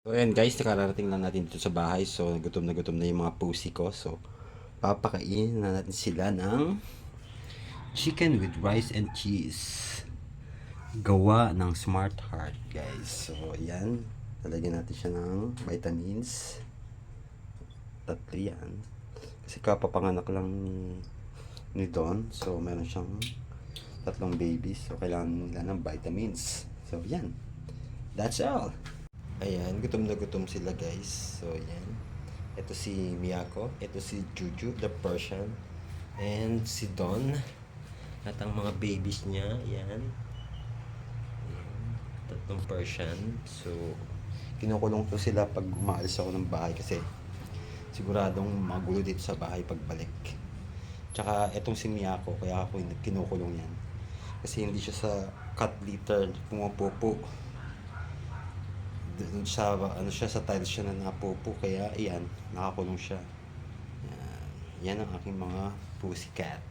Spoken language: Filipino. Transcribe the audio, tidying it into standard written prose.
So ayan guys, nakararating lang natin dito sa bahay. So na gutom na yung mga pusi ko. So papakainin na natin sila ng chicken with rice and cheese. Gawa ng Smart Heart guys. So ayan, lalagyan natin siya ng vitamins. Tatlo yan. Kasi kapapanganak lang ni Don. So meron siyang tatlong babies. So kailangan nila ng vitamins. So yan. That's all. Ayan, gutom na gutom sila guys. So, ayan. Ito si Miyako. Ito si Juju, the Persian. And si Don. At ang mga babies niya. Ayan. Ayan. Tatlong Persian. So, kinukulong ko sila pag umaalis ako ng bahay kasi siguradong magulo dito sa bahay pagbalik. Tsaka, etong si Miyako. Kaya ako kinukulong yan. Kasi hindi siya sa cat litter pumapupo. Sa ano siya, sa tiles siya na napupo, kaya iyan, nakakulong siya. Yan ang aking mga pussycat.